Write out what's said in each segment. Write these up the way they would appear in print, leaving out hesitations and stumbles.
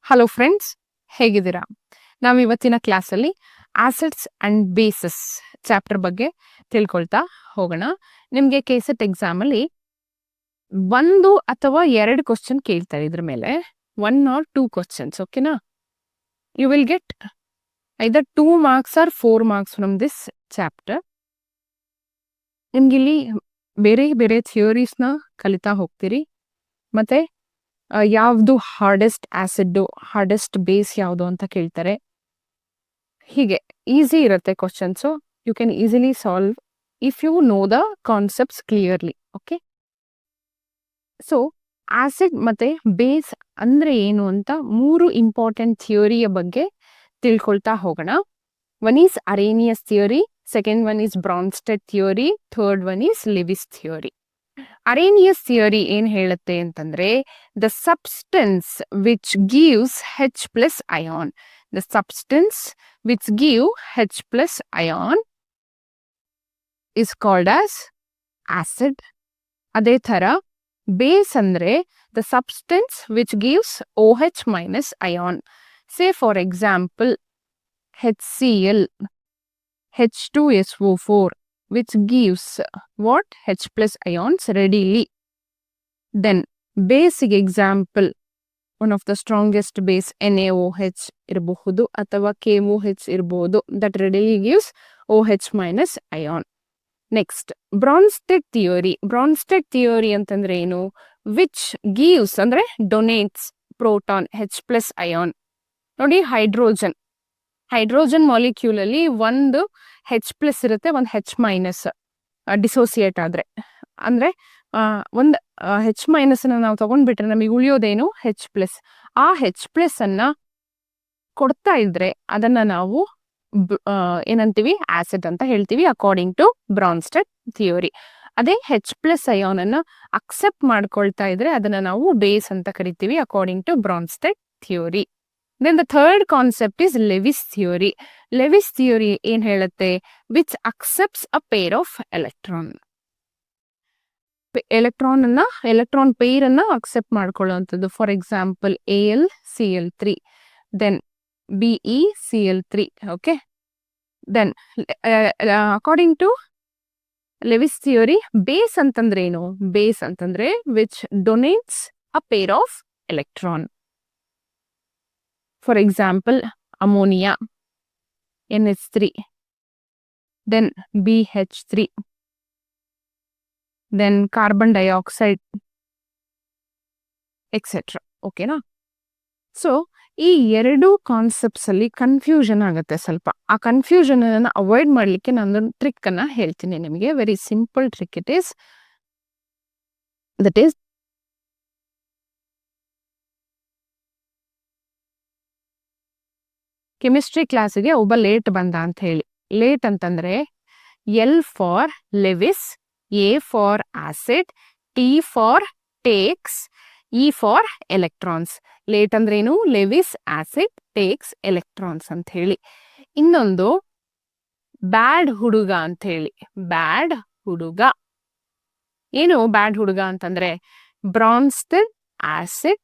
Hello friends, ಹೇಗಿದ್ದೀರಾ? ನಾವು ಇವತ್ತಿನ ಕ್ಲಾಸಲ್ಲಿ ಆಸಿಡ್ಸ್ ಅಂಡ್ ಬೇಸಸ್ ಚಾಪ್ಟರ್ ಬಗ್ಗೆ ತಿಳ್ಕೊಳ್ತಾ ಹೋಗೋಣ. ನಿಮಗೆ ಕೆಸೆಟ್ ಎಕ್ಸಾಮಲ್ಲಿ 1 ಅಥವಾ 2 ಕ್ವಶನ್ ಕೇಳ್ತಾರೆ. ಇದ್ರ ಮೇಲೆ 1 or 2 ಕ್ವಶನ್ಸ್. ಓಕೆನಾ? You will get either 2 marks or 4 marks from this chapter. ನಿಮ್ಗಿಲ್ಲಿ ಬೇರೆ ಬೇರೆ ಥಿಯರೀಸ್ನ ಕಲಿತಾ ಹೋಗ್ತೀರಿ. ಮತ್ತೆ ಯಾವುದು ಹಾರ್ಡೆಸ್ಟ್ ಆಸಿಡ್, ಹಾರ್ಡೆಸ್ಟ್ ಬೇಸ್ ಯಾವುದು ಅಂತ ಕೇಳ್ತಾರೆ. ಹೀಗೆ ಈಸಿ ಇರುತ್ತೆ questions. You can easily solve if you know the concepts clearly. Okay, so acid ಮತ್ತೆ ಬೇಸ್ ಅಂದ್ರೆ ಏನು ಅಂತ 3 ಇಂಪಾರ್ಟೆಂಟ್ ಥಿಯರಿಯ ಬಗ್ಗೆ ತಿಳ್ಕೊಳ್ತಾ ಹೋಗೋಣ. One is Arrhenius theory, second one is Bronsted theory, third one is Lewis theory. Arrhenius theory ಏನ್ ಹೇಳುತ್ತೆ ಅಂತಂದ್ರೆ, the substance which gives H plus ion. The substance which give H plus ion is called as acid. ಅದೇ ತರ base ಅಂದ್ರೆ the substance which gives OH minus ion. Say for example HCl, H2SO4, which gives what? H plus ions readily. Then basic example, one of the strongest base NaOH ಇರಬಹುದು ಅಥವಾ KOH ಇರಬಹುದು, that readily gives OH minus ion. Next Bronsted theory. Bronsted theory ಅಂತಂದ್ರೆ ಏನು? Which gives ಅಂದ್ರೆ donates proton H plus ion. ನೋಡಿ, hydrogen molecule ಅಲ್ಲಿ ಒಂದು H plus ಇರುತ್ತೆ, ಒಂದು H minus ಡಿಸೋಸಿಯೇಟ್ ಆದ್ರೆ. ಅಂದ್ರೆ ಒಂದು H minus ಅನ್ನ ನಾವು ತಗೊಂಡ್ಬಿಟ್ರೆ ನಮಗೆ ಉಳಿಯೋದೇನು? H plus. ಆ H plus ಅನ್ನ ಕೊಡ್ತಾ ಇದ್ರೆ ಅದನ್ನ ನಾವು ಏನಂತೀವಿ? ಆಸಿಡ್ ಅಂತ ಹೇಳ್ತೀವಿ, ಅಕಾರ್ಡಿಂಗ್ ಟು ಬ್ರಾನ್ಸ್ಟೆಡ್ ಥಿಯರಿ. ಅದೇ H plus ಅಯಾನ್ ಅನ್ನ ಅಕ್ಸೆಪ್ಟ್ ಮಾಡ್ಕೊಳ್ತಾ ಇದ್ರೆ ಅದನ್ನ ನಾವು ಬೇಸ್ ಅಂತ ಕರಿತೀವಿ, according to Bronsted theory. Then the third concept is Lewis theory. Lewis theory ಏನ್ ಹೇಳುತ್ತೆ? Which accepts a pair of electron. Electron pair ಅನ್ನ ಅಕ್ಸೆಪ್ಟ್ ಮಾಡ್ಕೊಳ್ಳುವಂಥದ್ದು. For example AlCl3, then BeCl3. ಓಕೆ, then according to Lewis theory, base ಅಂತಂದ್ರೆ ಏನು? Base ಅಂತಂದ್ರೆ which donates a pair of electron. For example, ammonia, NH3, then BH3, then carbon dioxide, etc. ಓಕೆನಾ? So ಈ 2 concepts ಅಲ್ಲಿ confusion ಆಗುತ್ತೆ ಸ್ವಲ್ಪ. ಆ ಕನ್ಫ್ಯೂಷನ್ ಅನ್ನ ಅವಾಯ್ಡ್ ಮಾಡ್ಲಿಕ್ಕೆ ನಾನು ಟ್ರಿಕ್ ಅನ್ನ ಹೇಳ್ತೀನಿ ನಿಮಗೆ. Very simple trick it is. That is chemistry ಕ್ಲಾಸಿಗೆ ಒಬ್ಬ ಲೇಟ್ ಬಂದ ಅಂತ ಹೇಳಿ. ಲೇಟ್ ಅಂತಂದ್ರೆ L for Lewis, A for acid, T for takes, E for electrons. Late ಅಂದ್ರೇನು? ಲೆವಿಸ್ ಆಸಿಡ್ ಟೇಕ್ಸ್ ಎಲೆಕ್ಟ್ರಾನ್ಸ್ ಅಂತ ಹೇಳಿ. ಇನ್ನೊಂದು ಬ್ಯಾಡ್ ಹುಡುಗ ಅಂತ ಹೇಳಿ. ಬ್ಯಾಡ್ ಹುಡುಗ ಏನು? ಬ್ಯಾಡ್ ಹುಡುಗ ಅಂತಂದ್ರೆ Bronsted acid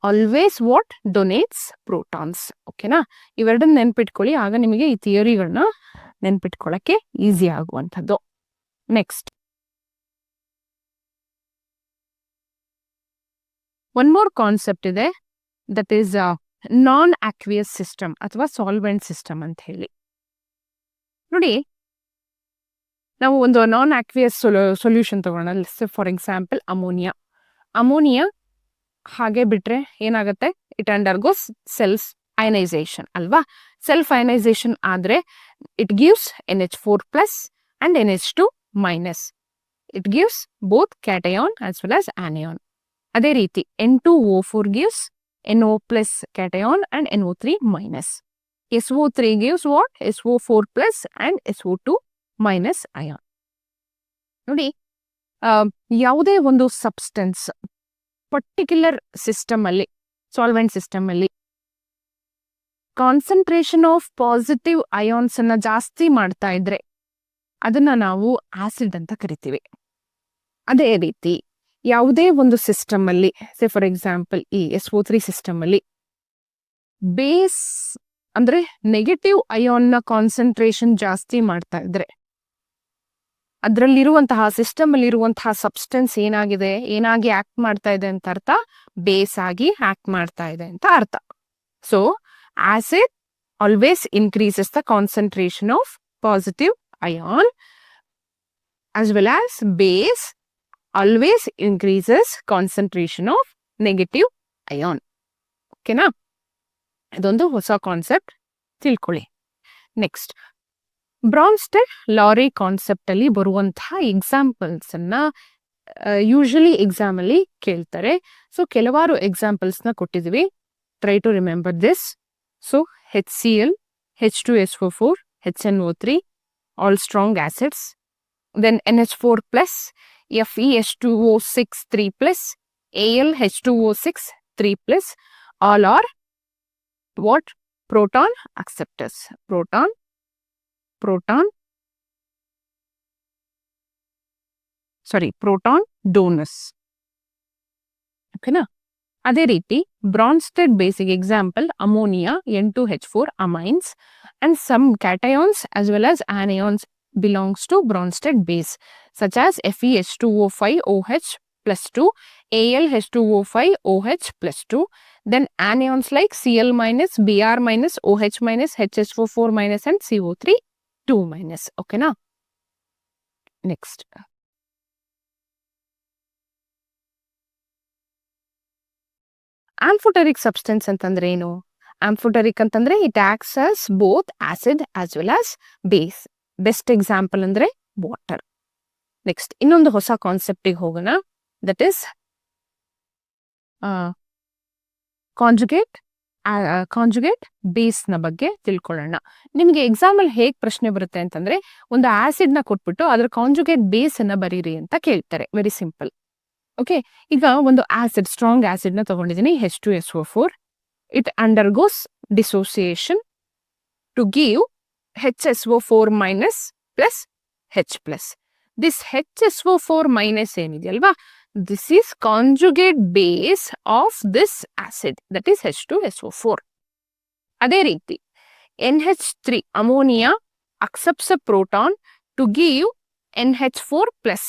always what? Donates protons. ಓಕೆನಾ? ಇವೆರಡನ್ನ ನೆನ್ಪಿಟ್ಕೊಳ್ಳಿ, ಆಗ ನಿಮಗೆ ಈ ಥಿಯರಿಗಳನ್ನ ನೆನ್ಪಿಟ್ಕೊಳ್ಳಕ್ಕೆ ಈಸಿ ಆಗುವಂಥದ್ದು. ನೆಕ್ಸ್ಟ್ ಒನ್ ಮೋರ್ ಕಾನ್ಸೆಪ್ಟ್ ಇದೆ, that is non aqueous system ಅಥವಾ ಸಾಲ್ವೆಂಟ್ ಸಿಸ್ಟಮ್ ಅಂತ ಹೇಳಿ. ನೋಡಿ, ನಾವು ಒಂದು ನಾನ್ ಆಕ್ವಿಯಸ್ ಸೊಲ್ಯೂಷನ್ ತಗೋಣ. ಫಾರ್ ಎಕ್ಸಾಂಪಲ್ ಅಮೋನಿಯಾ ಹಾಗೆ ಬಿಟ್ರೆ ಏನಾಗುತ್ತೆ? ಇಟ್ ಅಂಡರ್ಗೋಸ್ ಸೆಲ್ಫ್ ಅಯನೈಸೇಷನ್ ಅಲ್ವಾ? ಸೆಲ್ಫ್ ಅಯನೈಸೇಷನ್ ಆದ್ರೆ it gives NH4 plus and NH2 minus. It gives both cation as well as ಆನಿಯಾನ್. ಅದೇ ರೀತಿ N2O4 gives NO plus cation and NO3 minus. SO3 gives what? SO4 plus and SO2 minus ion. ನೋಡಿ, ಯಾವುದೇ ಒಂದು substance particular system ಅಲ್ಲಿ, solvent system ಅಲ್ಲಿ concentration of positive ions ಅನ್ನ ಜಾಸ್ತಿ ಮಾಡ್ತಾ ಇದ್ರೆ ಅದನ್ನ ನಾವು ಆಸಿಡ್ ಅಂತ ಕರಿತೀವಿ. ಅದೇ ರೀತಿ ಯಾವುದೇ ಒಂದು ಸಿಸ್ಟಮ್ ಅಲ್ಲಿ, ಸೇ ಫಾರ್ ಎಕ್ಸಾಂಪಲ್ ಈ SO3 ಸಿಸ್ಟಮ್ ಅಲ್ಲಿ ಬೇಸ್ ಅಂದ್ರೆ ನೆಗೆಟಿವ್ ಅಯಾನ್ನ ಕಾನ್ಸಂಟ್ರೇಷನ್ ಜಾಸ್ತಿ ಮಾಡ್ತಾ ಇದ್ರೆ ಅದರಲ್ಲಿರುವಂತಹ ಸಿಸ್ಟಮ್ ಅಲ್ಲಿ ಇರುವಂತಹ ಸಬ್ಸ್ಟೆನ್ಸ್ ಏನಾಗಿ ಆಕ್ಟ್ ಮಾಡ್ತಾ ಇದೆ ಅಂತ ಅರ್ಥ, ಬೇಸ್ ಆಗಿ ಆಕ್ಟ್ ಮಾಡ್ತಾ ಇದೆ ಅಂತ ಅರ್ಥ. So acid always increases the concentration of positive ion as well as base always increases concentration of negative ion. ಓಕೆನಾ? ಇದೊಂದು ಹೊಸ ಕಾನ್ಸೆಪ್ಟ್ ತಿಳ್ಕೊಳ್ಳಿ. ನೆಕ್ಸ್ಟ್, ಬ್ರಾನ್ಸ್ಟೆಡ್ ಲಾರಿ ಕಾನ್ಸೆಪ್ಟ್ ಅಲ್ಲಿ ಬರುವಂತಹ ಎಕ್ಸಾಂಪಲ್ಸ್ ಅನ್ನ ಯೂಶಲಿ ಎಕ್ಸಾಮ್ ಅಲ್ಲಿ ಕೇಳ್ತಾರೆ. ಸೊ ಕೆಲವಾರು ಎಕ್ಸಾಂಪಲ್ಸ್ ನ ಕೊಟ್ಟಿದ್ವಿ. Try to remember this. So HCl, H2SO4, HNO3, all strong acids. Then NH4 plus, FeH2O6 3 plus, AlH2O6 3 plus, all are what? Proton acceptors. Proton donors. Okay na? ಅದೇ ರೀತಿ ಬ್ರಾನ್ಸ್ಟೆಡ್ ಬೇಸಿಗೆ example ammonia, N2H4 amines, and some cations as well as anions belongs to Bronsted base, such as FeH2O5OH plus 2, AlH2O5OH plus 2, then anions like Cl minus, Br minus, OH minus, HSO4 minus and CO3 2 minus. Okay na? Next. Amphoteric substance ಅಂತಂದ್ರೆ ಏನು? Amphoteric ಅಂತಂದ್ರೆ it acts as both acid as well as base. Best example ಅಂದ್ರೆ water. Next ಇನ್ನೊಂದು ಹೊಸ ಕಾನ್ಸೆಪ್ಟಿಗೆ ಹೋಗೋಣ. That is conjugate base ನ ಬಗ್ಗೆ ತಿಳ್ಕೊಳ್ಳೋಣ. ನಿಮಗೆ ಎಕ್ಸಾಮ್ ಅಲ್ಲಿ ಹೇಗೆ ಪ್ರಶ್ನೆ ಬರುತ್ತೆ ಅಂತಂದ್ರೆ, ಒಂದು ಆಸಿಡ್ ನ ಕೊಟ್ಬಿಟ್ಟು ಅದ್ರ ಕಾಂಜುಗೇಟ್ ಬೇಸ್ ಅನ್ನ ಬರೀರಿ ಅಂತ ಕೇಳ್ತಾರೆ. Very simple. ಓಕೆ, ಈಗ ಒಂದು ಆಸಿಡ್, ಸ್ಟ್ರಾಂಗ್ ಆಸಿಡ್ ನ ತಗೊಂಡಿದ್ದೀನಿ, H2SO4. It undergoes dissociation to give HSO4 minus plus H plus. This HSO4 minus ಏನಿದೆಯಲ್ವಾ, this is conjugate base of this acid, that is H2SO4. ಅದೇ ರೀತಿ NH3 ammonia accepts a proton to give NH4 plus,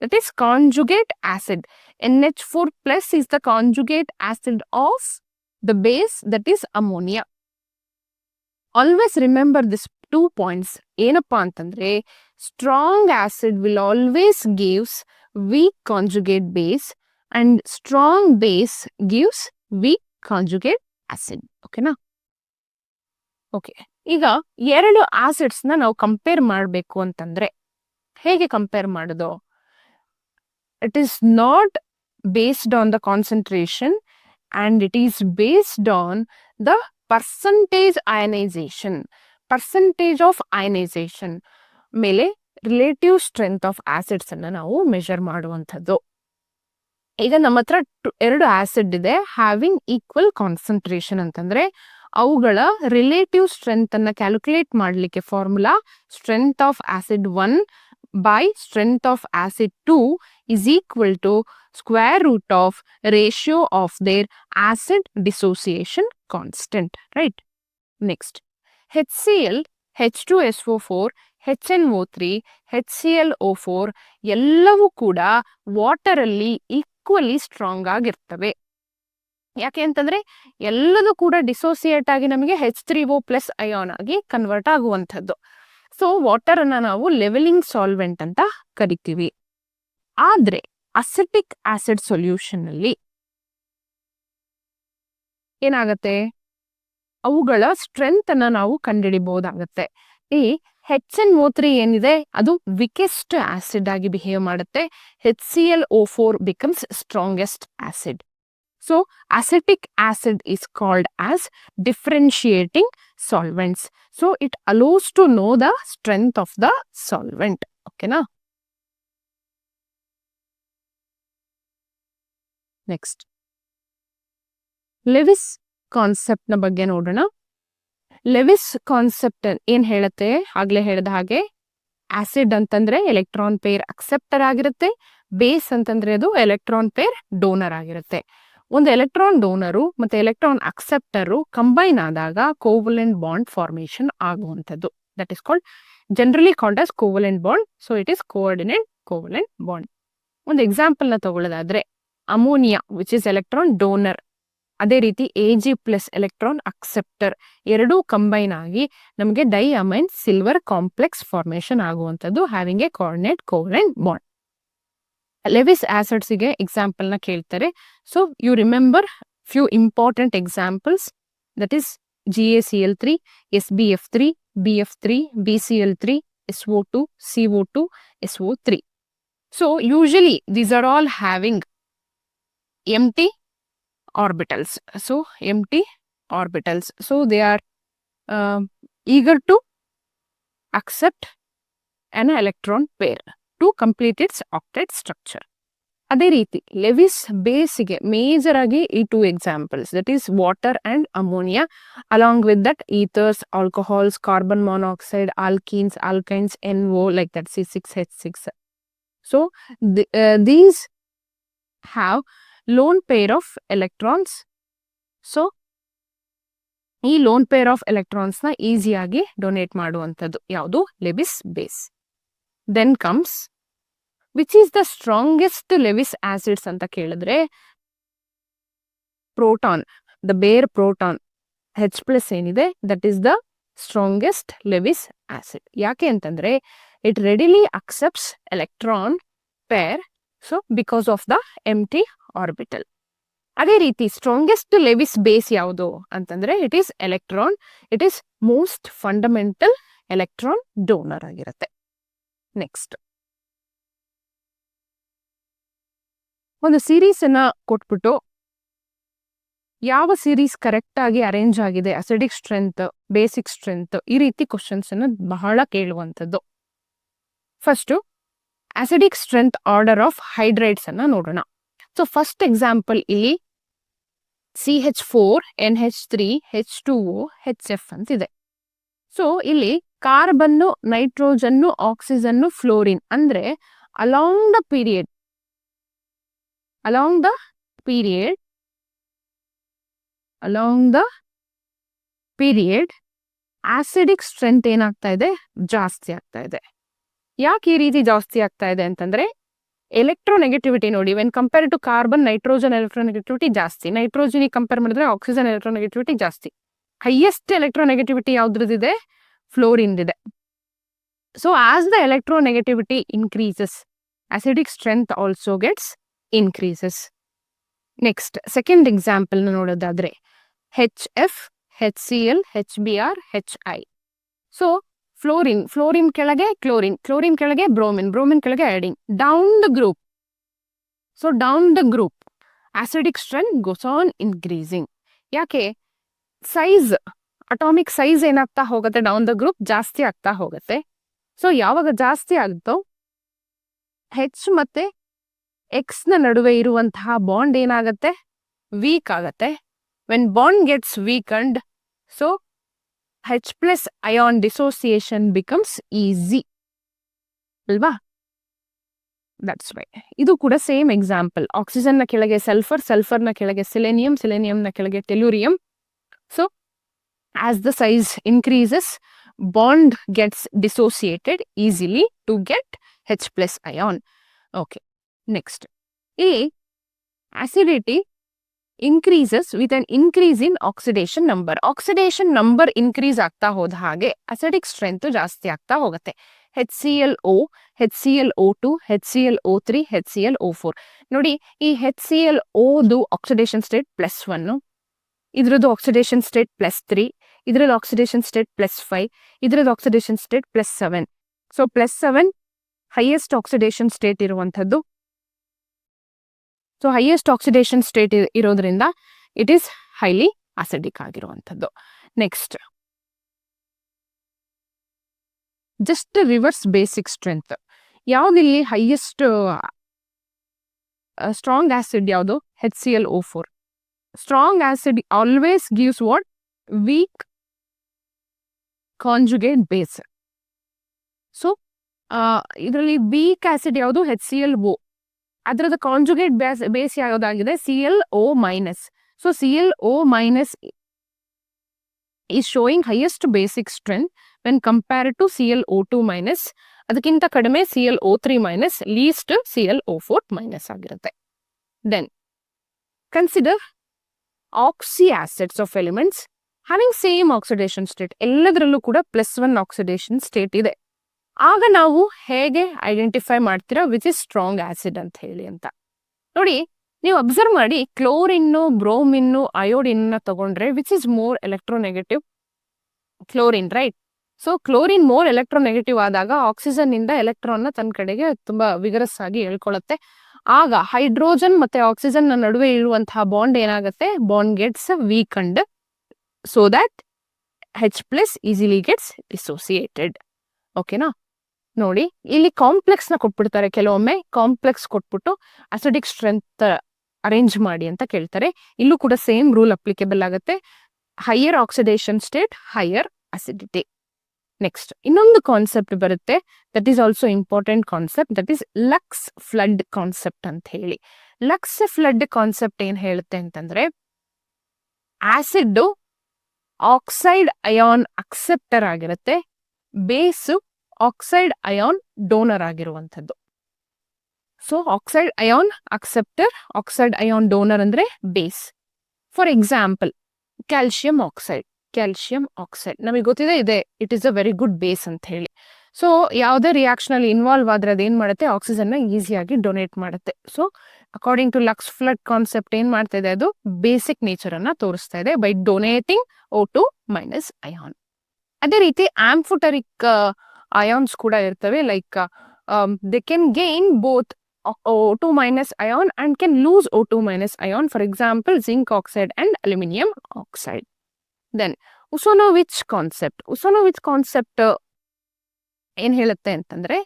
that is conjugate acid. NH4 plus is the conjugate acid of the base, that is ammonia. Always remember this 2 points. ಏನಪ್ಪಾ ಅಂತಂದ್ರೆ, strong acid will always gives weak conjugate base and strong base gives weak conjugate acid. ಓಕೆನಾ? Okay, ಈಗ ಎರಡು acids ನ ನಾವು compare ಮಾಡಬೇಕು ಅಂತಂದ್ರೆ ಹೇಗೆ ಕಂಪೇರ್ ಮಾಡೋದು? It is not based on the concentration and it is based on the percentage of ionization ಮೇಲೆ ರಿಲೇಟಿವ್ ಸ್ಟ್ರೆಂತ್ ಆಫ್ ಆಸಿಡ್ಸ್ ಅನ್ನ ನಾವು ಮೆಜರ್ ಮಾಡುವಂಥದ್ದು. ಈಗ ನಮ್ಮ ಹತ್ರ ಎರಡು ಆಸಿಡ್ ಇದೆ, ಹ್ಯಾವಿಂಗ್ ಈಕ್ವಲ್ ಕಾನ್ಸಂಟ್ರೇಷನ್ ಅಂತಂದ್ರೆ ಅವುಗಳ ರಿಲೇಟಿವ್ ಸ್ಟ್ರೆಂತ್ ಅನ್ನ ಕ್ಯಾಲ್ಕುಲೇಟ್ ಮಾಡಲಿಕ್ಕೆ formula strength of acid 1 by strength of acid 2 is equal to square root of ratio of their acid dissociation constant, right? Next, HCl, H2SO4, HNO3, HClO4 ಎಲ್ಲವೂ ಕೂಡ water ಅಲ್ಲಿ equally strong ಆಗಿರ್ತವೆ. ಯಾಕೆ ಅಂತಂದ್ರೆ ಎಲ್ಲದೂ ಕೂಡ ಡಿಸೋಸಿಯೇಟ್ ಆಗಿ ನಮಗೆ H3O+ ಅಯಾನ್ ಆಗಿ ಕನ್ವರ್ಟ್ ಆಗುವಂಥದ್ದು. ಸೊ ವಾಟರ್ ಅನ್ನ ನಾವು ಲೆವೆಲಿಂಗ್ ಸಾಲ್ವೆಂಟ್ ಅಂತ ಕರಿತೀವಿ. ಆದ್ರೆ ಅಸಿಟಿಕ್ ಆಸಿಡ್ ಸೊಲ್ಯೂಷನ್ ಅಲ್ಲಿ ಏನಾಗತ್ತೆ, ಅವುಗಳ ಸ್ಟ್ರೆಂತ್ ಅನ್ನ ನಾವು ಕಂಡುಹಿಡಿಬಹುದಾಗತ್ತೆ. ಈ HNO3 ಏನಿದೆ ಅದು ವೀಕೆಸ್ಟ್ ಆಸಿಡ್ ಆಗಿ ಬಿಹೇವ್ ಮಾಡುತ್ತೆ. HClO4 becomes strongest acid. So acetic acid is called as differentiating solvents. So it allows to know the strength of the solvent. Okay na? Next, Lewis concept na ಬಗ್ಗೆ ನೋಡೋಣ. Lewis concept ಏನ್ ಹೇಳುತ್ತೆ, ಆಗ್ಲೇ ಹೇಳಿದ ಹಾಗೆ acid ಅಂತಂದ್ರೆ electron pair acceptor ಆಗಿರುತ್ತೆ, base ಅಂತಂದ್ರೆ ಅದು ಎಲೆಕ್ಟ್ರಾನ್ ಪೇರ್ ಡೋನರ್ ಆಗಿರುತ್ತೆ. ಒಂದು ಎಲೆಕ್ಟ್ರಾನ್ ಡೋನರು ಮತ್ತೆ ಎಲೆಕ್ಟ್ರಾನ್ ಅಕ್ಸೆಪ್ಟರು ಕಂಬೈನ್ ಆದಾಗ ಕೋವಲೆಂಟ್ ಬಾಂಡ್ ಫಾರ್ಮೇಶನ್ ಆಗುವಂಥದ್ದು. That is called generally called as covalent bond. So it is coordinate covalent bond. ಒಂದು ಎಕ್ಸಾಂಪಲ್ ನ ತಗೊಳ್ಳೋದಾದ್ರೆ ammonia which is electron donor, ಅದೇ ರೀತಿ Ag ಪ್ಲಸ್ ಎಲೆಕ್ಟ್ರಾನ್ ಅಕ್ಸೆಪ್ಟರ್ ಎರಡೂ combine ಆಗಿ ನಮಗೆ ಡೈಅಮೈನ್ ಸಿಲ್ವರ್ ಕಾಂಪ್ಲೆಕ್ಸ್ ಫಾರ್ಮೇಶನ್ ಆಗುವಂಥದ್ದು having a coordinate covalent bond. Lewis acids ಗೆ ಎಕ್ಸಾಂಪಲ್ ನ ಕೇಳ್ತಾರೆ. So you remember few important examples, that is GaCl3, SbF3, BF3, BCl3, SO2, CO2, SO3. So usually these are all having empty orbitals. So empty orbitals. So they are eager to accept an electron pair to complete its octet structure. ಅದೇ ರೀತಿ Lewis ಬೇಸ್ಗೆ major ಆಗಿ ಈ 2 examples, that is water and ammonia, along with that ethers, alcohols, carbon monoxide, alkenes, alkynes, NO like that C6H6. So these have lone pair of electrons. So ಈ lone pair of electrons ನ ಈಸಿಯಾಗಿ donate ಮಾಡುವಂಥದ್ದು ಯಾವುದು? Lewis base. Then comes which is the strongest Lewis acids ಅಂತ ಕೇಳಿದ್ರೆ proton, the bare proton H+ ಏನಿದೆ that is the strongest Lewis acid. ಯಾಕೆ ಅಂತಂದ್ರೆ it readily accepts electron pair, so because of the empty orbital. ಅದೇ ರೀತಿ strongest Lewis base ಯಾವುದು ಅಂತಂದ್ರೆ it is electron. It is most fundamental electron donor ಆಗಿರುತ್ತೆ. Next ಒಂದು series ಅನ್ನ ಕೊಟ್ಬಿಟ್ಟು ಯಾವ ಸೀರೀಸ್ ಕರೆಕ್ಟ್ ಆಗಿ ಅರೇಂಜ್ ಆಗಿದೆ, ಅಸಿಡಿಕ್ ಸ್ಟ್ರೆಂತ್, ಬೇಸಿಕ್ ಸ್ಟ್ರೆಂತ್, ಈ ರೀತಿ ಕ್ವಶನ್ಸ್ ಅನ್ನು ಬಹಳ ಕೇಳುವಂಥದ್ದು. First acidic strength order of hydrides ಅನ್ನ ನೋಡೋಣ. ಸೊ ಫಸ್ಟ್ ಎಕ್ಸಾಂಪಲ್ ಇಲ್ಲಿ CH4, NH3, H2O, HF ಅಂತಿದೆ. ಸೊ ಇಲ್ಲಿ ಕಾರ್ಬನ್ನು, ನೈಟ್ರೋಜನ್ನು, ಆಕ್ಸಿಜನ್ನು, ಫ್ಲೋರಿನ್ ಅಂದ್ರೆ along the period acidic strength ಏನಾಗ್ತಾ ಇದೆ? ಜಾಸ್ತಿ ಆಗ್ತಾ ಇದೆ. ಯಾಕೆ ಈ ರೀತಿ ಜಾಸ್ತಿ ಆಗ್ತಾ ಇದೆ ಅಂತಂದ್ರೆ ಎಲೆಕ್ಟ್ರೋನೆಗೆಟಿವಿಟಿ ನೋಡಿ, when compare to carbon, nitrogen electronegativity ಜಾಸ್ತಿ, ನೈಟ್ರೋಜನ್ ಕಂಪೇರ್ ಮಾಡಿದ್ರೆ ಆಕ್ಸಿಜನ್ ಎಲೆಕ್ಟ್ರೋನೆಗೆಟಿವಿಟಿ ಜಾಸ್ತಿ. ಹೈಯೆಸ್ಟ್ ಎಲೆಕ್ಟ್ರೋನೆಗೆಟಿವಿಟಿ ಯಾವ್ದ್ರದಿದೆ? ಫ್ಲೋರಿನ್ದಿದೆ. So as the electronegativity increases, acidic strength also gets increases. Next, second example ನೋಡೋದಾದ್ರೆ HF, HCl, HBr, HI. So fluorine ಕೆಳಗೆ chlorine ಕೆಳಗೆ bromine ಕೆಳಗೆ iodine, down the group. So down the group acidic strength goes on increasing. ಯಾಕೆ? Size, atomic size ಏನಾಗ್ತಾ ಹೋಗುತ್ತೆ? Down the group ಜಾಸ್ತಿ ಆಗ್ತಾ ಹೋಗುತ್ತೆ. ಸೊ ಯಾವಾಗ ಜಾಸ್ತಿ ಆಗುತ್ತೋ H ಮತ್ತೆ X ನ ನಡುವೆ ಇರುವಂತಹ ಬಾಂಡ್ ಏನಾಗತ್ತೆ? ವೀಕ್ ಆಗತ್ತೆ. When bond gets weakened, so H+ ion dissociation becomes easy ಅಲ್ವಾ? That's why. ಇದು ಕೂಡ ಸೇಮ್ ಎಕ್ಸಾಂಪಲ್. ಆಕ್ಸಿಜನ್ ನ ಕೆಳಗೆ ಸಲ್ಫರ್ ನ ಕೆಳಗೆ ಸಿಲೆನಿಯಂ ನ ಕೆಳಗೆ tellurium. So as the size increases, bond gets dissociated easily to get H+ ion. Okay, next. Acidity increases with an increase in oxidation number. Oxidation number increase ಆಗ್ತಾ ಹೋದ ಹಾಗೆ acidic strength ಜಾಸ್ತಿ ಆಗ್ತಾ ಹೋಗುತ್ತೆ. HClO, HClO2, HClO3, HClO4. ನೋಡಿ, ಈ HClOದು oxidation state +1, ಇದ್ರದ್ದು oxidation state +3, ಇದ್ರದ್ದು ಆಕ್ಸಿಡೇಷನ್ ಸ್ಟೇಟ್ +5, ಇದ್ರದ್ದು ಆಕ್ಸಿಡೇಷನ್ ಸ್ಟೇಟ್ +7. ಸೊ +7 ಹೈಯೆಸ್ಟ್ ಆಕ್ಸಿಡೇಷನ್ ಸ್ಟೇಟ್ ಇರುವಂಥದ್ದು. ಸೊ ಹೈಯೆಸ್ಟ್ ಆಕ್ಸಿಡೇಷನ್ ಸ್ಟೇಟ್ ಇರೋದ್ರಿಂದ ಇಟ್ ಈಸ್ ಹೈಲಿ ಅಸಿಡಿಕ್ ಆಗಿರುವಂಥದ್ದು. Next, just reverse basic strength. ಯಾವ್ದಿಲ್ಲಿ ಹೈಯೆಸ್ಟ್ ಸ್ಟ್ರಾಂಗ್ ಆಸಿಡ್ ಯಾವುದು? HClO4. Strong acid always gives what? Weak conjugate base. So, ಇದರಲ್ಲಿ weak acid ಯಾವುದು? HClO. ಅದರದ conjugate base ಯಾವುದಾಗಿದೆ ClO minus. So ClO minus is showing highest basic strength when compared to ClO2 minus. ಅದಕ್ಕಿಂತ ಕಡಿಮೆ ClO3 minus, least ClO4 minus ಆಗಿರುತ್ತೆ. Then consider oxy acids of elements having same oxidation state. ಎಲ್ಲದರಲ್ಲೂ ಕೂಡ +1 oxidation state ಇದೆ. ಆಗ ನಾವು ಹೇಗೆ identify ಮಾಡ್ತೀರಾ ವಿಚ್ ಇಸ್ ಸ್ಟ್ರಾಂಗ್ ಆಸಿಡ್ ಅಂತ ಹೇಳಿ ಅಂತ ನೋಡಿ. ನೀವು ಅಬ್ಸರ್ವ್ ಮಾಡಿ, ಕ್ಲೋರಿನ್ನು, ಬ್ರೋಮಿನ್ನು, ಅಯೋಡಿನ್ನ ತಗೊಂಡ್ರೆ which is more electronegative? Chlorine, right? So chlorine more electronegative ಆದಾಗ ಆಕ್ಸಿಜನ್ ಇಂದ ಎಲೆಕ್ಟ್ರಾನ್ ನ ತನ್ನ ಕಡೆಗೆ ತುಂಬಾ ವಿಗರಸ್ ಆಗಿ ಹೇಳ್ಕೊಳ್ಳುತ್ತೆ. ಆಗ ಹೈಡ್ರೋಜನ್ ಮತ್ತೆ ಆಕ್ಸಿಜನ್ ನ ನಡುವೆ ಇರುವಂತಹ ಬಾಂಡ್ ಏನಾಗುತ್ತೆ? Bond gets weakened so that H+ easily gets dissociated. ಓಕೆನಾ? ನೋಡಿ, ಇಲ್ಲಿ ಕಾಂಪ್ಲೆಕ್ಸ್ ನ ಕೊಟ್ಬಿಡ್ತಾರೆ. ಕೆಲವೊಮ್ಮೆ ಕಾಂಪ್ಲೆಕ್ಸ್ ಕೊಟ್ಬಿಟ್ಟು ಅಸಿಡಿಕ್ ಸ್ಟ್ರೆಂತ್ ಅರೇಂಜ್ ಮಾಡಿ ಅಂತ ಕೇಳ್ತಾರೆ. ಇಲ್ಲೂ ಕೂಡ ಸೇಮ್ ರೂಲ್ ಅಪ್ಲಿಕೇಬಲ್ ಆಗುತ್ತೆ. Higher oxidation state, higher acidity. Next ಇನ್ನೊಂದು ಕಾನ್ಸೆಪ್ಟ್ ಬರುತ್ತೆ, that is also important concept, that is Lux Flood concept ಅಂತ ಹೇಳಿ. ಲಕ್ಸ್ ಫ್ಲಡ್ ಕಾನ್ಸೆಪ್ಟ್ ಏನ್ ಹೇಳುತ್ತೆ ಅಂತಂದ್ರೆ, ಆಸಿಡ್ ಆಕ್ಸೈಡ್ ಅಯಾನ್ ಅಕ್ಸೆಪ್ಟರ್ ಆಗಿರುತ್ತೆ, ಬೇಸು ಆಕ್ಸೈಡ್ ಅಯಾನ್ ಡೋನರ್ ಆಗಿರುವಂಥದ್ದು. So oxide ion acceptor, oxide ion donor ಅಂದ್ರೆ base. For example calcium oxide. Calcium oxide ನಮಗೆ ಗೊತ್ತಿದೆ ಇದೆ, it is a very good base ಅಂತ ಹೇಳಿ. ಸೊ ಯಾವುದೇ ರಿಯಾಕ್ಷನ್ ಅಲ್ಲಿ ಇನ್ವಾಲ್ವ್ ಆದ್ರೆ ಅದೇನ್ ಮಾಡುತ್ತೆ? ಆಕ್ಸಿಜನ್ ನ ಈಸಿಯಾಗಿ ಡೊನೇಟ್ ಮಾಡುತ್ತೆ. So according to Lux Flood concept ಏನ್ ಮಾಡ್ತಾ ಇದೆ? ಅದು ಬೇಸಿಕ್ ನೇಚರ್ ಅನ್ನ ತೋರಿಸ್ತಾ ಇದೆ by donating O2 minus ion. ಅದೇ ರೀತಿ ಆಂಫೋಟರಿಕ್ ಅಯಾನ್ಸ್ ಕೂಡ ಇರ್ತವೆ. Like they can gain both O2 minus ion and can lose O2 minus ion. For example, zinc oxide and aluminium oxide. Then Usonovich concept. Usonovich concept ಏನ್ ಹೇಳುತ್ತೆ ಅಂತಂದ್ರೆ,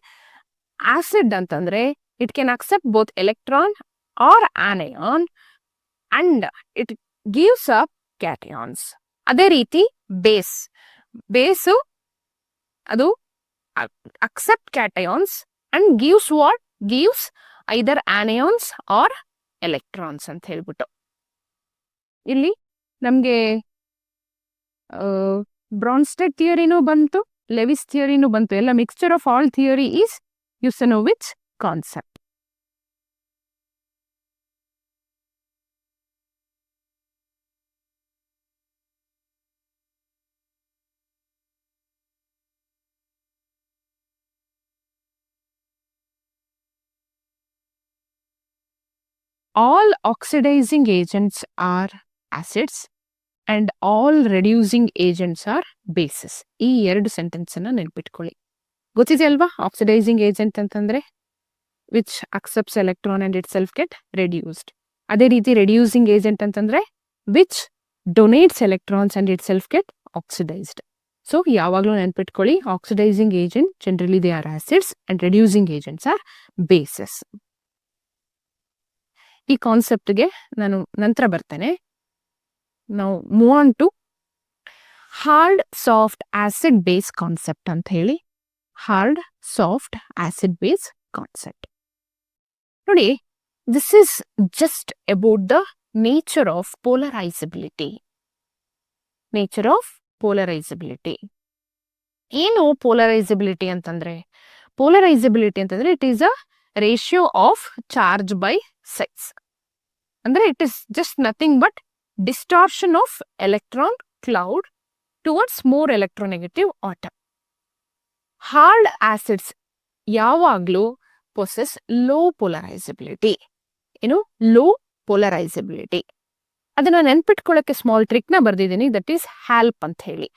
acid ಅಂತಂದ್ರೆ it can accept both electron or anion and it gives up cations. ಅದೇ ರೀತಿ ಬೇಸು ಅದು accept cations and gives what? Gives either anions or electrons ಅಂತ ಹೇಳ್ಬಿಟ್ಟು. ಇಲ್ಲಿ ನಮ್ಗೆ ಬ್ರಾನ್ಸ್ಟೆಡ್ ಥಿಯರಿನೂ ಬಂತು, ಲೆವಿಸ್ ಥಿಯರಿನೂ ಬಂತು. ಎಲ್ಲ mixture of all theory is Usanovich concept. All oxidizing agents are acids and all reducing agents are bases. ಈ ಎರಡು ಸೆಂಟೆನ್ಸ್ ಅನ್ನ ನೆನ್ಪಿಟ್ಕೊಳ್ಳಿ. ಗೊತ್ತಿದೆ ಅಲ್ವಾ ಆಕ್ಸಿಡೈಸಿಂಗ್ ಏಜೆಂಟ್ ಅಂತಂದ್ರೆ ವಿಚ್ ಅಕ್ಸೆಪ್ಟ್ಸ್ ಎಲೆಕ್ಟ್ರಾನ್ ಅಂಡ್ ಇಟ್ ಸೆಲ್ಫ್ ಗೆಟ್ ರೆಡ್ಯೂಸ್ಡ್. ಅದೇ ರೀತಿ ರೆಡ್ಯೂಸಿಂಗ್ ಏಜೆಂಟ್ ಅಂತಂದ್ರೆ ವಿಚ್ ಡೊನೇಟ್ಸ್ ಎಲೆಕ್ಟ್ರಾನ್ಸ್ ಅಂಡ್ ಇಟ್ ಸೆಲ್ಫ್ ಗೆಟ್ ಆಕ್ಸಿಡೈಸ್ಡ್. ಸೊ ಯಾವಾಗಲೂ ನೆನ್ಪಿಟ್ಕೊಳ್ಳಿ, oxidizing agent generally they are acids and reducing agents are bases. ಈ ಕಾನ್ಸೆಪ್ಟ್ಗೆ ನಾನು ನಂತರ ಬರ್ತೇನೆ. ನಾವು move on to hard soft acid base concept ಅಂತ ಹೇಳಿ. Hard soft acid base concept ನೋಡಿ, this is just about the nature of polarizability. Nature of polarizability ಏನು? ಪೋಲರೈಸಬಿಲಿಟಿ ಅಂತಂದ್ರೆ, ಪೋಲರೈಸಬಿಲಿಟಿ ಅಂತಂದ್ರೆ it is a ratio of charge by size. ಅಂದ್ರೆ it is just nothing but distortion of electron cloud towards more electronegative atom. Hard acids ಯಾವಾಗ್ಲೂ possess low polarizability. ಏನು? Low polarizability. ಅದನ್ನ ನೆನ್ಪಿಟ್ಕೊಳ್ಳಕ್ಕೆ small trick ನ ಬರ್ದಿದ್ದೀನಿ, that is ಹ್ಯಾಲ್ಪ್ ಅಂತ ಹೇಳಿ.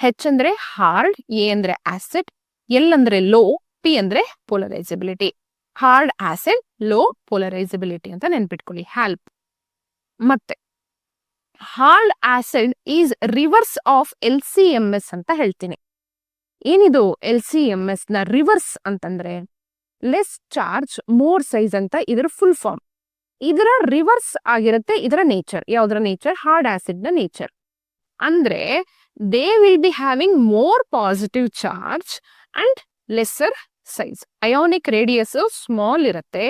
H ಅಂದ್ರೆ hard, A ಅಂದ್ರೆ ಆಸಿಡ್, ಎಲ್ ಅಂದ್ರೆ ಲೋ, ಪಿ ಅಂದ್ರೆ polarizability. Hard acid, low polarizability ಅಂತ ನೆನ್ಪಿಟ್ಕೊಳ್ಳಿ, ಹ್ಯಾಲ್ಪ್. ಮತ್ತೆ hard acid is reverse of LCMS ಅಂತ ಹೇಳ್ತೀನಿ. ಏನಿದು LCMS ನ ರಿವರ್ಸ್ ಅಂತಂದ್ರೆ ಲೆಸ್ ಚಾರ್ಜ್ ಮೋರ್ ಸೈಜ್ ಅಂತ ಇದರ ಫುಲ್ ಫಾರ್ಮ್. ಇದರ ರಿವರ್ಸ್ ಆಗಿರುತ್ತೆ ಇದರ ನೇಚರ್. ಯಾವ್ದರ ನೇಚರ್? ಹಾರ್ಡ್ ಆಸಿಡ್ ನ ನೇಚರ್. ಅಂದ್ರೆ they will be having more positive charge and lesser size. Ionic radius small ಇರುತ್ತೆ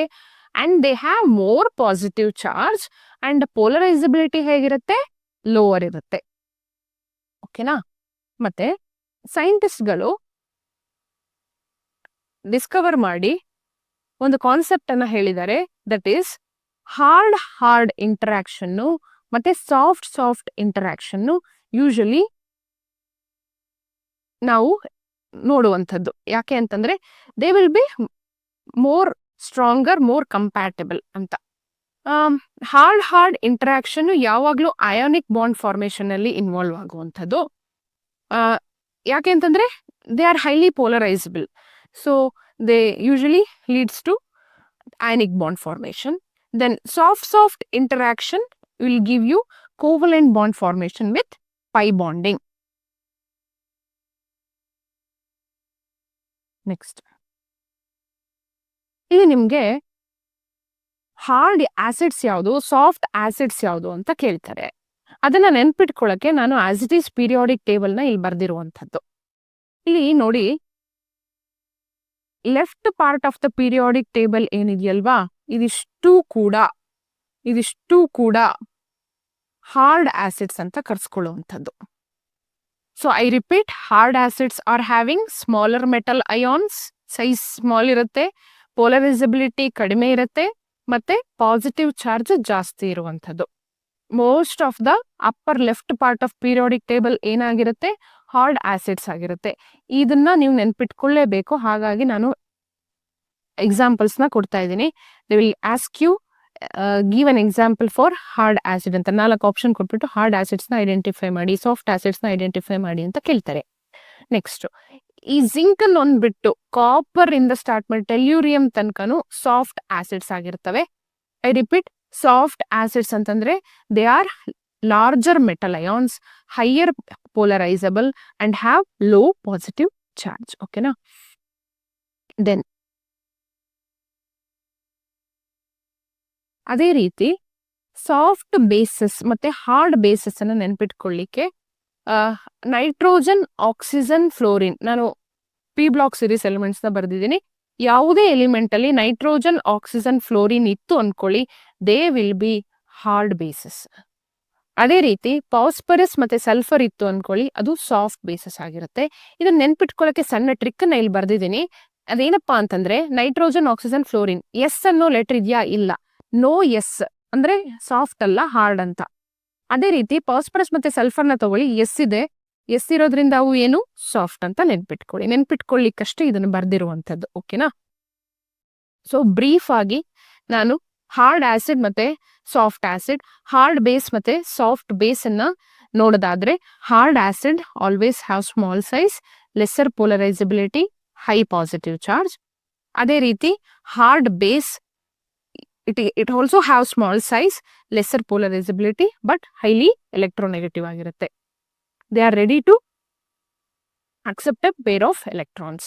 and they have more positive charge and polarizability ಹೇಗಿರುತ್ತೆ, ಲೋವರ್ ಇರುತ್ತೆ. ಓಕೆನಾ. ಮತ್ತೆ ಸೈಂಟಿಸ್ಟ್ಗಳು ಡಿಸ್ಕವರ್ ಮಾಡಿ ಒಂದು ಕಾನ್ಸೆಪ್ಟ್ ಅನ್ನ ಹೇಳಿದ್ದಾರೆ, ದಟ್ ಈಸ್ ಹಾರ್ಡ್ ಇಂಟರಾಕ್ಷನ್ನು ಮತ್ತೆ ಸಾಫ್ಟ್ ಇಂಟರಾಕ್ಷನ್ನು ಯೂಶಲಿ ನಾವು ನೋಡುವಂಥದ್ದು. ಯಾಕೆ ಅಂತಂದ್ರೆ they will be more stronger, more compatible ಅಂತ. ಹಾರ್ಡ್ ಇಂಟರಾಕ್ಷನ್ ಯಾವಾಗ್ಲೂ ಅಯಾನಿಕ್ ಬಾಂಡ್ ಫಾರ್ಮೇಶನ್ ಅಲ್ಲಿ ಇನ್ವಾಲ್ವ್ ಆಗುವಂಥದ್ದು. ಯಾಕೆ ಅಂತಂದ್ರೆ they are highly polarizable, so they usually leads to ionic bond formation. Then soft interaction will give you covalent bond formation with pi bonding. Next. ಇದು ನಿಮ್ಗೆ hard acids ಯಾವುದು, soft acids ಯಾವುದು ಅಂತ ಕೇಳ್ತಾರೆ. ಅದನ್ನ ನೆನ್ಪಿಟ್ಕೊಳ್ಳಕ್ಕೆ ನಾನು as it is periodic table ನ ಇಲ್ಲಿ ಬರ್ದಿರುವಂಥದ್ದು. ಇಲ್ಲಿ ನೋಡಿ, left part of the periodic table ಏನಿದೆಯಲ್ವಾ, ಇದಿಷ್ಟು ಕೂಡ ಹಾರ್ಡ್ ಆಸಿಡ್ಸ್ ಅಂತ ಕರ್ಸ್ಕೊಳ್ಳುವಂಥದ್ದು. So I repeat, hard acids are having smaller metal ions, size small ಇರುತ್ತೆ, ಪೋಲರೈಸಬಿಲಿಟಿ ಕಡಿಮೆ ಇರುತ್ತೆ, ಮತ್ತೆ ಪಾಸಿಟಿವ್ ಚಾರ್ಜ್ ಜಾಸ್ತಿ ಇರುವಂಥದ್ದು. Most of the upper left part of periodic table ಏನಾಗಿರುತ್ತೆ, ಹಾರ್ಡ್ ಆಸಿಡ್ಸ್ ಆಗಿರುತ್ತೆ. ಇದನ್ನ ನೀವು ನೆನ್ಪಿಟ್ಕೊಳ್ಳೇಬೇಕು. ಹಾಗಾಗಿ ನಾನು ಎಕ್ಸಾಂಪಲ್ಸ್ ನ ಕೊಡ್ತಾ ಇದ್ದೀನಿ. They will ask you give an example for hard acid ಅಂತ 4 ಆಪ್ಷನ್ ಕೊಟ್ಬಿಟ್ಟು ಹಾರ್ಡ್ ಆಸಿಡ್ಸ್ ನ ಐಡೆಂಟಿಫೈ ಮಾಡಿ, ಸಾಫ್ಟ್ ಆಸಿಡ್ಸ್ ನ ಐಡೆಂಟಿಫೈ ಮಾಡಿ ಅಂತ ಕೇಳ್ತಾರೆ. ನೆಕ್ಸ್ಟ್, ಈ ಜಿಂಕ್ ಅಲ್ಲಿ ಒಂದ್ಬಿಟ್ಟು ಕಾಪರ್ ಇಂದ ಸ್ಟಾರ್ಟ್ ಮಾಡಿ ಟೆಲ್ಯೂರಿಯಂ ತನಕನು ಸಾಫ್ಟ್ ಆಸಿಡ್ಸ್ ಆಗಿರ್ತವೆ. ಐ ರಿಪೀಟ್, ಸಾಫ್ಟ್ ಆಸಿಡ್ಸ್ ಅಂತಂದ್ರೆ they are larger metal ions, higher polarizable and have low positive charge. ಓಕೆನಾ. ದೆನ್ ಅದೇ ರೀತಿ ಸಾಫ್ಟ್ ಬೇಸಸ್ ಮತ್ತೆ ಹಾರ್ಡ್ ಬೇಸಸ್ ಅನ್ನ ನೆನ್ಪಿಟ್ಕೊಳ್ಳಿಕ್ಕೆ ನೈಟ್ರೋಜನ್, ಆಕ್ಸಿಜನ್, ಫ್ಲೋರಿನ್, ನಾನು ಪಿ ಬ್ಲಾಕ್ ಸಿರೀಸ್ ಎಲಿಮೆಂಟ್ಸ್ ನ ಬರ್ದಿದ್ದೀನಿ. ಯಾವುದೇ ಎಲಿಮೆಂಟ್ ಅಲ್ಲಿ ನೈಟ್ರೋಜನ್, ಆಕ್ಸಿಜನ್, ಫ್ಲೋರಿನ್ ಇತ್ತು ಅನ್ಕೊಳ್ಳಿ, they will B hard basis. ಅದೇ ರೀತಿ ಫಾಸ್ಫರಸ್ ಮತ್ತೆ ಸಲ್ಫರ್ ಇತ್ತು ಅನ್ಕೊಳ್ಳಿ, ಅದು ಸಾಫ್ಟ್ ಬೇಸಸ್ ಆಗಿರುತ್ತೆ. ಇದನ್ನ ನೆನ್ಪಿಟ್ಕೊಳ್ಳಕ್ಕೆ ಸಣ್ಣ ಟ್ರಿಕ್ ನ ಇಲ್ಲಿ ಬರ್ದಿದ್ದೀನಿ. ಅದೇನಪ್ಪಾ ಅಂತಂದ್ರೆ ನೈಟ್ರೋಜನ್, ಆಕ್ಸಿಜನ್, ಫ್ಲೋರಿನ್, ಎಸ್ ಅನ್ನೋ ಲೆಟರ್ ಇದೆಯಾ, ಇಲ್ಲ. ನೋ ಎಸ್ ಅಂದ್ರೆ ಸಾಫ್ಟ್ ಅಲ್ಲ, ಹಾರ್ಡ್ ಅಂತ. ಅದೇ ರೀತಿ ಫಾಸ್ಫರಸ್ ಮತ್ತೆ ಸಲ್ಫರ್ ನ ತಗೊಳ್ಳಿ, ಎಸ್ ಇದೆ, ಎಸ್ ಇರೋದ್ರಿಂದ ಅವು ಏನು ಸಾಫ್ಟ್ ಅಂತ ನೆನ್ಪಿಟ್ಕೊಳ್ಳಿಕ್ಕಷ್ಟೇ ಇದನ್ನು ಬರ್ದಿರುವಂತದ್ದು. ಓಕೆನಾ. ಸೊ ಬ್ರೀಫ್ ಆಗಿ ನಾನು ಹಾರ್ಡ್ ಆಸಿಡ್ ಮತ್ತೆ ಸಾಫ್ಟ್ ಆಸಿಡ್, ಹಾರ್ಡ್ ಬೇಸ್ ಮತ್ತೆ ಸಾಫ್ಟ್ ಬೇಸ್ ಅನ್ನ ನೋಡೋದಾದ್ರೆ, hard acid always have small size, lesser polarizability, high positive charge. ಅದೇ ರೀತಿ hard base it also have small size, lesser polarizability, but highly electronegative ಆಗಿರುತ್ತೆ. They are ready to accept a pair of electrons.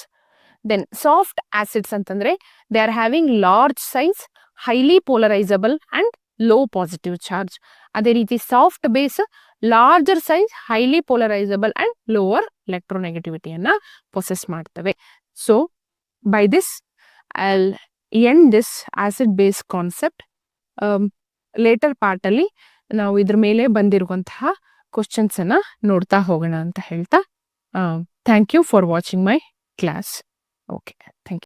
Then soft acids ಅಂತಂದ್ರೆ they are having large size, highly polarizable and low positive charge. ಅದೇ ರೀತಿ soft base larger size, highly polarizable and lower ಎಲೆಕ್ಟ್ರೋನೆಗೆಟಿವಿಟಿಯನ್ನ possess ಮಾಡ್ತವೆ. So by this I'll end this acid base concept. Later part ಅಲ್ಲಿ ನಾವು ಇದ್ರ ಮೇಲೆ ಬಂದಿರುವಂತಹ questions ಅನ್ನ ನೋಡ್ತಾ ಹೋಗೋಣ ಅಂತ ಹೇಳ್ತಾ, thank you for watching my class. Okay, thank you.